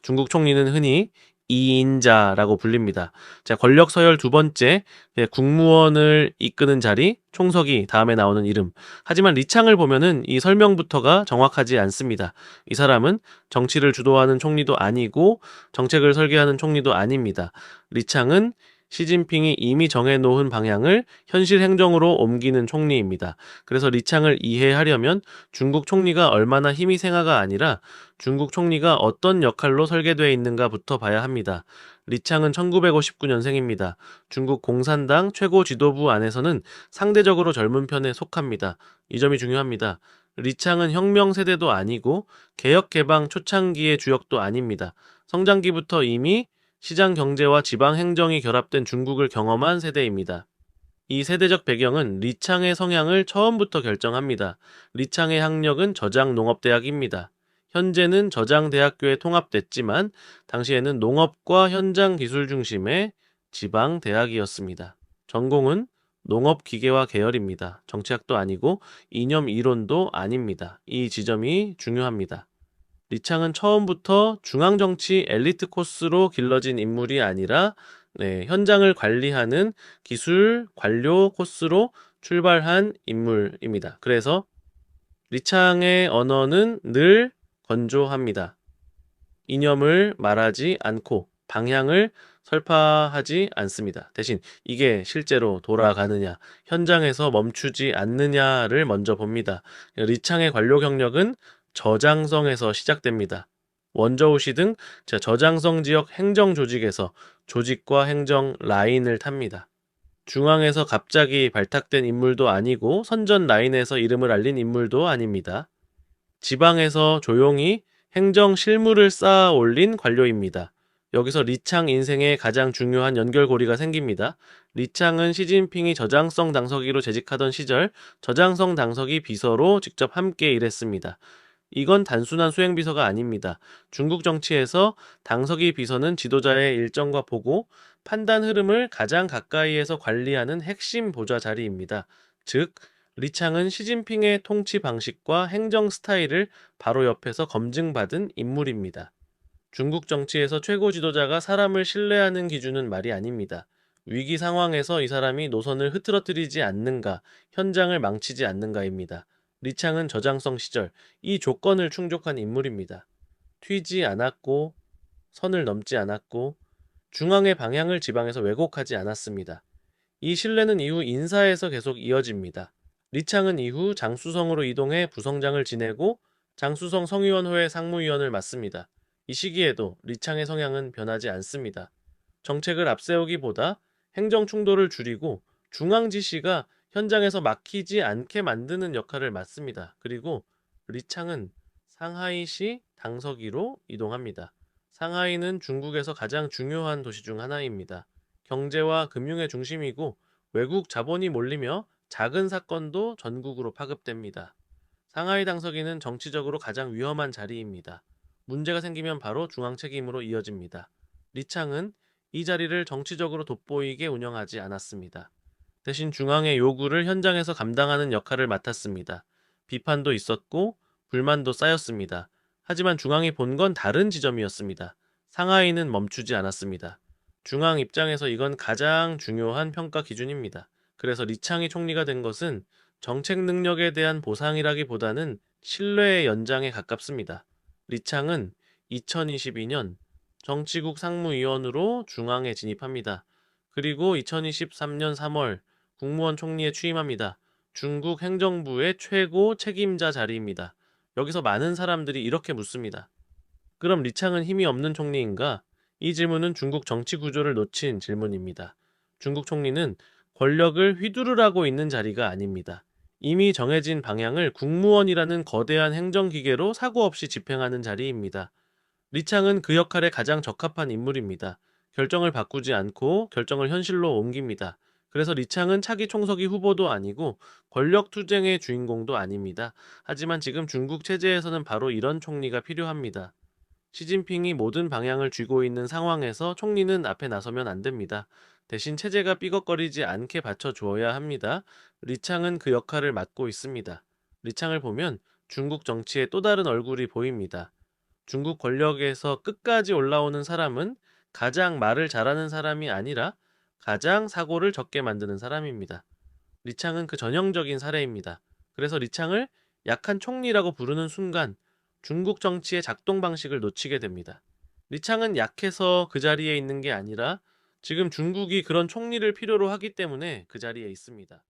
중국 총리는 흔히 이인자라고 불립니다. 자, 권력 서열 두 번째, 국무원을 이끄는 자리, 총석이 다음에 나오는 이름. 하지만 리창을 보면은 이 설명부터가 정확하지 않습니다. 이 사람은 정치를 주도하는 총리도 아니고 정책을 설계하는 총리도 아닙니다. 리창은 시진핑이 이미 정해놓은 방향을 현실 행정으로 옮기는 총리입니다. 그래서 리창을 이해하려면 중국 총리가 얼마나 힘이 생아가 아니라 중국 총리가 어떤 역할로 설계되어 있는가부터 봐야 합니다. 리창은 1959년생입니다. 중국 공산당 최고 지도부 안에서는 상대적으로 젊은 편에 속합니다. 이 점이 중요합니다. 리창은 혁명 세대도 아니고 개혁 개방 초창기의 주역도 아닙니다. 성장기부터 이미 시장 경제와 지방 행정이 결합된 중국을 경험한 세대입니다. 이 세대적 배경은 리창의 성향을 처음부터 결정합니다. 리창의 학력은 저장농업대학입니다. 현재는 저장대학교에 통합됐지만 당시에는 농업과 현장 기술 중심의 지방대학이었습니다. 전공은 농업기계화 계열입니다. 정치학도 아니고 이념 이론도 아닙니다. 이 지점이 중요합니다. 리창은 처음부터 중앙정치 엘리트 코스로 길러진 인물이 아니라 현장을 관리하는 기술 관료 코스로 출발한 인물입니다. 그래서 리창의 언어는 늘 건조합니다. 이념을 말하지 않고 방향을 설파하지 않습니다. 대신 이게 실제로 돌아가느냐, 현장에서 멈추지 않느냐를 먼저 봅니다. 리창의 관료 경력은 저장성에서 시작됩니다. 원저우시 등 저장성 지역 행정 조직에서 조직과 행정 라인을 탑니다. 중앙에서 갑자기 발탁된 인물도 아니고 선전 라인에서 이름을 알린 인물도 아닙니다. 지방에서 조용히 행정 실무를 쌓아 올린 관료입니다. 여기서 리창 인생의 가장 중요한 연결고리가 생깁니다. 리창은 시진핑이 저장성 당서기로 재직하던 시절 저장성 당서기 비서로 직접 함께 일했습니다. 이건 단순한 수행비서가 아닙니다. 중국 정치에서 당서기 비서는 지도자의 일정과 보고 판단 흐름을 가장 가까이에서 관리하는 핵심 보좌 자리입니다. 즉, 리창은 시진핑의 통치 방식과 행정 스타일을 바로 옆에서 검증받은 인물입니다. 중국 정치에서 최고 지도자가 사람을 신뢰하는 기준은 말이 아닙니다. 위기 상황에서 이 사람이 노선을 흐트러뜨리지 않는가, 현장을 망치지 않는가입니다. 리창은 저장성 시절 이 조건을 충족한 인물입니다. 튀지 않았고, 선을 넘지 않았고, 중앙의 방향을 지방에서 왜곡하지 않았습니다. 이 신뢰는 이후 인사에서 계속 이어집니다. 리창은 이후 장수성으로 이동해 부성장을 지내고 장수성 성위원회 상무위원을 맡습니다. 이 시기에도 리창의 성향은 변하지 않습니다. 정책을 앞세우기보다 행정 충돌을 줄이고 중앙 지시가 현장에서 막히지 않게 만드는 역할을 맡습니다. 그리고 리창은 상하이시 당서기로 이동합니다. 상하이는 중국에서 가장 중요한 도시 중 하나입니다. 경제와 금융의 중심이고 외국 자본이 몰리며 작은 사건도 전국으로 파급됩니다. 상하이 당서기는 정치적으로 가장 위험한 자리입니다. 문제가 생기면 바로 중앙 책임으로 이어집니다. 리창은 이 자리를 정치적으로 돋보이게 운영하지 않았습니다. 대신 중앙의 요구를 현장에서 감당하는 역할을 맡았습니다. 비판도 있었고 불만도 쌓였습니다. 하지만 중앙이 본 건 다른 지점이었습니다. 상하이는 멈추지 않았습니다. 중앙 입장에서 이건 가장 중요한 평가 기준입니다. 그래서 리창이 총리가 된 것은 정책 능력에 대한 보상이라기보다는 신뢰의 연장에 가깝습니다. 리창은 2022년 정치국 상무위원으로 중앙에 진입합니다. 그리고 2023년 3월 국무원 총리에 취임합니다. 중국 행정부의 최고 책임자 자리입니다. 여기서 많은 사람들이 이렇게 묻습니다. 그럼 리창은 힘이 없는 총리인가? 이 질문은 중국 정치 구조를 놓친 질문입니다. 중국 총리는 권력을 휘두르라고 있는 자리가 아닙니다. 이미 정해진 방향을 국무원이라는 거대한 행정기계로 사고 없이 집행하는 자리입니다. 리창은 그 역할에 가장 적합한 인물입니다. 결정을 바꾸지 않고 결정을 현실로 옮깁니다. 그래서 리창은 차기 총서기 후보도 아니고 권력 투쟁의 주인공도 아닙니다. 하지만 지금 중국 체제에서는 바로 이런 총리가 필요합니다. 시진핑이 모든 방향을 쥐고 있는 상황에서 총리는 앞에 나서면 안 됩니다. 대신 체제가 삐걱거리지 않게 받쳐주어야 합니다. 리창은 그 역할을 맡고 있습니다. 리창을 보면 중국 정치의 또 다른 얼굴이 보입니다. 중국 권력에서 끝까지 올라오는 사람은 가장 말을 잘하는 사람이 아니라 가장 사고를 적게 만드는 사람입니다. 리창은 그 전형적인 사례입니다. 그래서 리창을 약한 총리라고 부르는 순간 중국 정치의 작동 방식을 놓치게 됩니다. 리창은 약해서 그 자리에 있는 게 아니라 지금 중국이 그런 총리를 필요로 하기 때문에 그 자리에 있습니다.